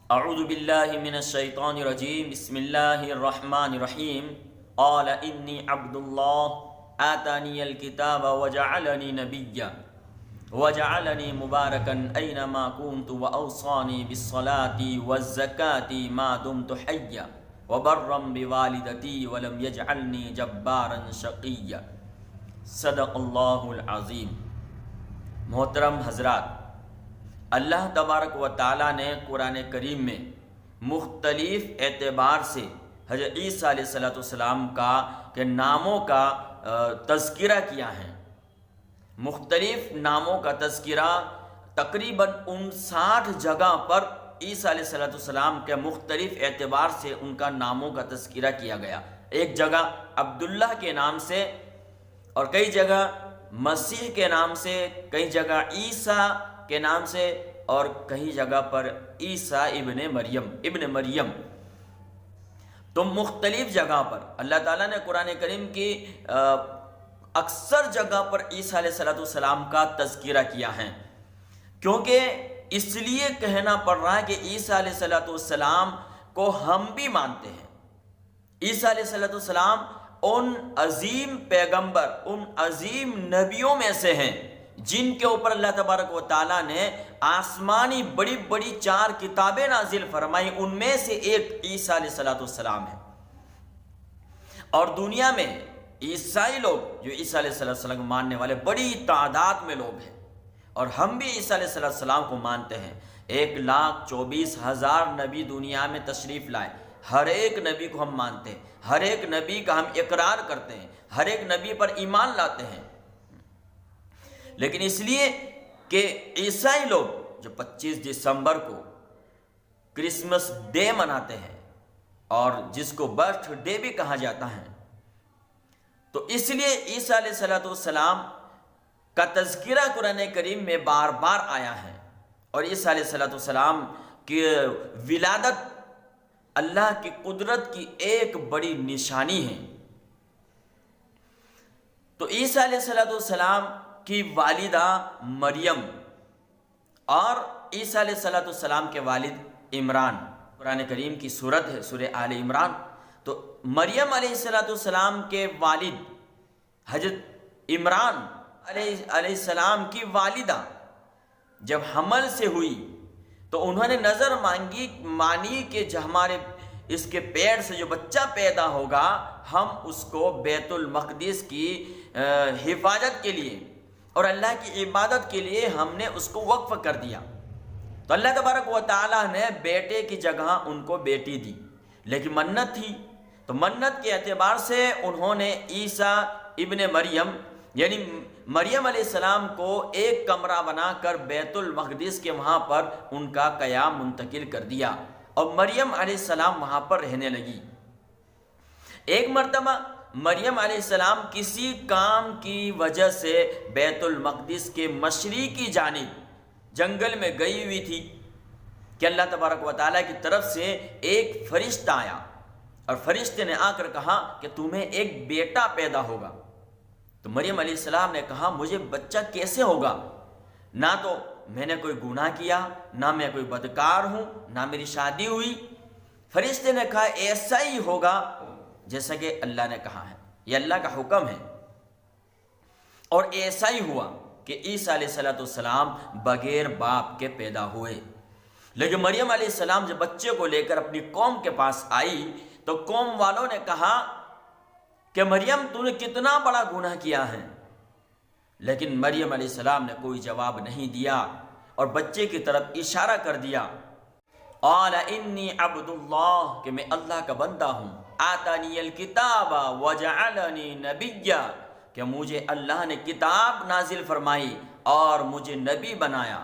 اعوذ باللہ من الشیطان الرجیم بسم اللہ الرحمن الرحیم قال انی عبد اللہ آتانی الکتاب وجعلنی نبیا وجعلنی مبارکا اینما کنت واوصانی بالصلاة والزکاة ما دمت حیا وبرا بوالدتی ولم یجعلنی جبارا شقیا۔ صدق اللہ العظیم۔ محترم حضرات، اللہ تبارک و تعالیٰ نے قرآن کریم میں مختلف اعتبار سے حضرت عیسیٰ علیہ السلام کے ناموں کا تذکرہ کیا ہے۔ مختلف ناموں کا تذکرہ تقریباً 59 جگہ پر عیسیٰ علیہ السلام کے مختلف اعتبار سے ان کا ناموں کا تذکرہ کیا گیا۔ ایک جگہ عبداللہ کے نام سے، اور کئی جگہ مسیح کے نام سے، کئی جگہ عیسیٰ کے نام سے، اور کئی جگہ پر عیسیٰ ابن مریم۔ تو مختلف جگہ پر اللہ تعالیٰ نے قرآن کریم کی اکثر جگہ پر عیسیٰ علیہ السلام کا تذکرہ کیا ہے، کیونکہ اس لیے کہنا پڑ رہا ہے کہ عیسیٰ علیہ السلام کو ہم بھی مانتے ہیں۔ عیسیٰ علیہ السلام ان عظیم پیغمبر، ان عظیم نبیوں میں سے ہیں جن کے اوپر اللہ تبارک و تعالیٰ نے آسمانی بڑی بڑی 4 کتابیں نازل فرمائی، ان میں سے ایک عیسیٰ علیہ السلام ہے۔ اور دنیا میں عیسائی لوگ جو عیسیٰ علیہ السلام ماننے والے بڑی تعداد میں لوگ ہیں، اور ہم بھی عیسیٰ علیہ السلام کو مانتے ہیں۔ 1,24,000 نبی دنیا میں تشریف لائے، ہر ایک نبی کو ہم مانتے ہیں، ہر ایک نبی کا ہم اقرار کرتے ہیں، ہر ایک نبی پر ایمان لاتے ہیں۔ لیکن اس لیے کہ عیسائی لوگ جو 25 دسمبر کو کرسمس ڈے مناتے ہیں، اور جس کو برتھ ڈے بھی کہا جاتا ہے، تو اس لیے عیسیٰ علیہ السلام کا تذکرہ قرآن کریم میں بار بار آیا ہے۔ اور عیسیٰ علیہ السلام کی ولادت اللہ کی قدرت کی ایک بڑی نشانی ہے۔ تو عیسیٰ علیہ السلام کی والدہ مریم اور عیسیٰ علیہ السلام کے والد عمران، قرآن کریم کی سورت ہے سورہ آل عمران۔ تو مریم علیہ السلام کے والد حضرت عمران علیہ السلام کی والدہ جب حمل سے ہوئی تو انہوں نے نظر مانی کہ جو ہمارے اس کے پیٹ سے جو بچہ پیدا ہوگا، ہم اس کو بیت المقدس کی حفاظت کے لیے اور اللہ کی عبادت کے لیے ہم نے اس کو وقف کر دیا۔ تو اللہ تبارک و تعالیٰ نے بیٹے کی جگہ ان کو بیٹی دی، لیکن منت تھی، تو منت کے اعتبار سے انہوں نے عیسیٰ ابن مریم یعنی مریم علیہ السلام کو ایک کمرہ بنا کر بیت المقدس کے وہاں پر ان کا قیام منتقل کر دیا، اور مریم علیہ السلام وہاں پر رہنے لگی۔ ایک مرتبہ مریم علیہ السلام کسی کام کی وجہ سے بیت المقدس کے مشرقی جانب جنگل میں گئی ہوئی تھی کہ اللہ تبارک و تعالیٰ کی طرف سے ایک فرشتہ آیا، اور فرشتے نے آ کر کہا کہ تمہیں ایک بیٹا پیدا ہوگا۔ تو مریم علیہ السلام نے کہا مجھے بچہ کیسے ہوگا؟ نہ تو میں نے کوئی گناہ کیا، نہ میں کوئی بدکار ہوں، نہ میری شادی ہوئی۔ فرشتے نے کہا ایسا ہی ہوگا جیسا کہ اللہ نے کہا ہے، یہ اللہ کا حکم ہے۔ اور ایسا ہی ہوا کہ عیسیٰ علیہ السلام بغیر باپ کے پیدا ہوئے۔ لیکن مریم علیہ السلام جب بچے کو لے کر اپنی قوم کے پاس آئی تو قوم والوں نے کہا کہ مریم تو نے کتنا بڑا گناہ کیا ہے، لیکن مریم علیہ السلام نے کوئی جواب نہیں دیا اور بچے کی طرف اشارہ کر دیا۔ قال انی عبد اللہ، کہ میں اللہ کا بندہ ہوں، آتانی الکتاب وجعلنی نبیا، کہ مجھے اللہ نے کتاب نازل فرمائی اور مجھے نبی بنایا،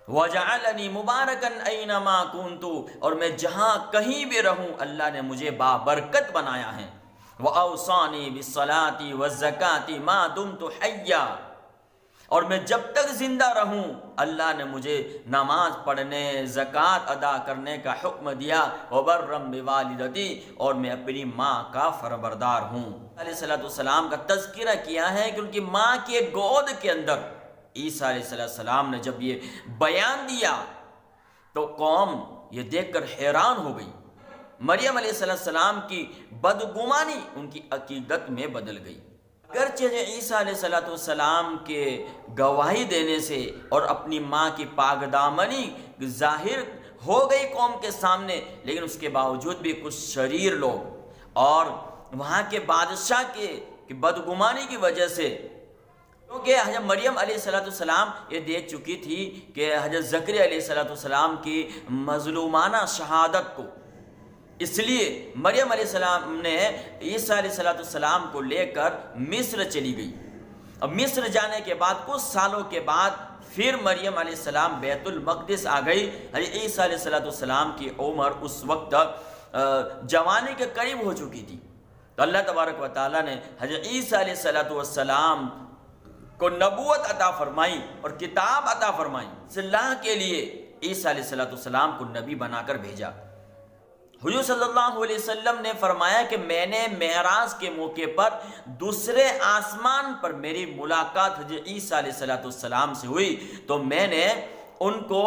وجعلنی مبارکا اینما کنت، اور میں جہاں کہیں بھی رہوں اللہ نے مجھے بابرکت بنایا ہے، وَأَوْصَانِي بِالصَّلَاةِ وَالزَّكَاةِ مَا دُمْتُ حَيًّا، اور میں جب تک زندہ رہوں اللہ نے مجھے نماز پڑھنے، زکوٰۃ ادا کرنے کا حکم دیا، وَبَرًّا بِوَالِدَتِي، اور میں اپنی ماں کا فرمانبردار ہوں۔ علیہ السلام کا تذکرہ کیا ہے کہ ان کی ماں کے گود کے اندر عیسیٰ علیہ السلام نے جب یہ بیان دیا تو قوم یہ دیکھ کر حیران ہو گئی، مریم علیہ السلام کی بدگمانی ان کی عقیدت میں بدل گئی۔ اگرچہ عیسیٰ علیہ السلام کے گواہی دینے سے اور اپنی ماں کی پاک دامنی ظاہر ہو گئی قوم کے سامنے، لیکن اس کے باوجود بھی کچھ شریر لوگ اور وہاں کے بادشاہ کی بدگمانی کی وجہ سے، کیونکہ حضرت مریم علیہ السلام یہ دیکھ چکی تھی کہ حضرت زکریا علیہ السلام کی مظلومانہ شہادت کو، اس لیے مریم علیہ السلام نے عیسیٰ علیہ السلام کو لے کر مصر چلی گئی۔ اب مصر جانے کے بعد کچھ سالوں کے بعد پھر مریم علیہ السلام بیت المقدس آ گئی۔ حضرت عیسیٰ علیہ السلام کی عمر اس وقت جوانی کے قریب ہو چکی تھی، تو اللہ تبارک و تعالیٰ نے حضرت عیسیٰ علیہ السلام کو نبوت عطا فرمائی اور کتاب عطا فرمائی، اللہ کے لیے عیسیٰ علیہ السلام کو نبی بنا کر بھیجا۔ حضور صلی اللہ علیہ وسلم نے فرمایا کہ میں نے معراج کے موقع پر دوسرے آسمان پر میری ملاقات حضرت عیسیٰ علیہ السلام سے ہوئی، تو میں نے ان کو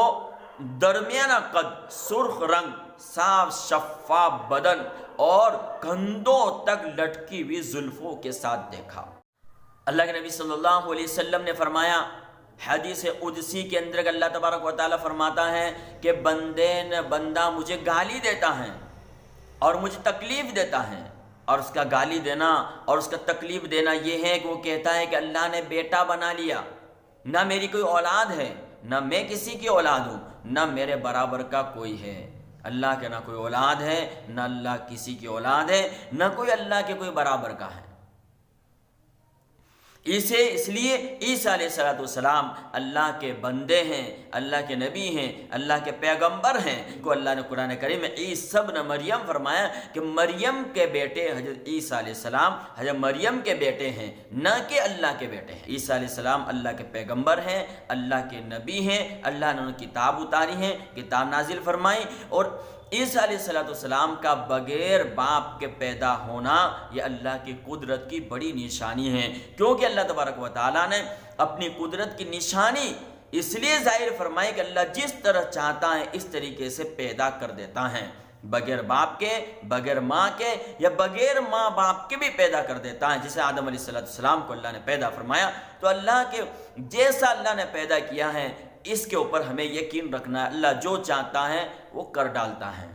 درمیانہ قد، سرخ رنگ، صاف شفاف بدن اور کندھوں تک لٹکی ہوئی زلفوں کے ساتھ دیکھا۔ اللہ کے نبی صلی اللہ علیہ وسلم نے فرمایا، حدیث قدسی کے اندر اللہ تبارک و تعالیٰ فرماتا ہے کہ بندہ مجھے گالی دیتا ہے اور مجھے تکلیف دیتا ہے، اور اس کا گالی دینا اور اس کا تکلیف دینا یہ ہے کہ وہ کہتا ہے کہ اللہ نے بیٹا بنا لیا، نہ میری کوئی اولاد ہے، نہ میں کسی کی اولاد ہوں، نہ میرے برابر کا کوئی ہے۔ اللہ کے نہ کوئی اولاد ہے، نہ اللہ کسی کی اولاد ہے، نہ کوئی اللہ کے کوئی برابر کا ہے۔ اس لیے عیسیٰ علیہ السلام اللہ کے بندے ہیں، اللہ کے نبی ہیں، اللہ کے پیغمبر ہیں، کو اللہ نے قرآن کریم میں عیسیٰ ابن مریم فرمایا کہ مریم کے بیٹے حضرت عیسیٰ علیہ السلام حضرت مریم کے بیٹے ہیں، نہ کہ اللہ کے بیٹے ہیں۔ عیسیٰ علیہ السلام اللہ کے پیغمبر ہیں، اللہ کے نبی ہیں، اللہ نے انہیں کتاب اتاری ہیں، کتاب نازل فرمائی، اور عیسیٰ علیہ السلام کا بغیر باپ کے پیدا ہونا یہ اللہ کی قدرت کی بڑی نشانی ہے، کیونکہ اللہ تبارک و تعالیٰ نے اپنی قدرت کی نشانی اس لیے ظاہر فرمائی کہ اللہ جس طرح چاہتا ہے اس طریقے سے پیدا کر دیتا ہے، بغیر باپ کے، بغیر ماں کے، یا بغیر ماں باپ کے بھی پیدا کر دیتا ہے۔ جسے آدم علیہ السلام کو اللہ نے پیدا فرمایا، تو اللہ کے جیسا اللہ نے پیدا کیا ہے اس کے اوپر ہمیں یقین رکھنا ہے، اللہ جو چاہتا ہے وہ کر ڈالتا ہے۔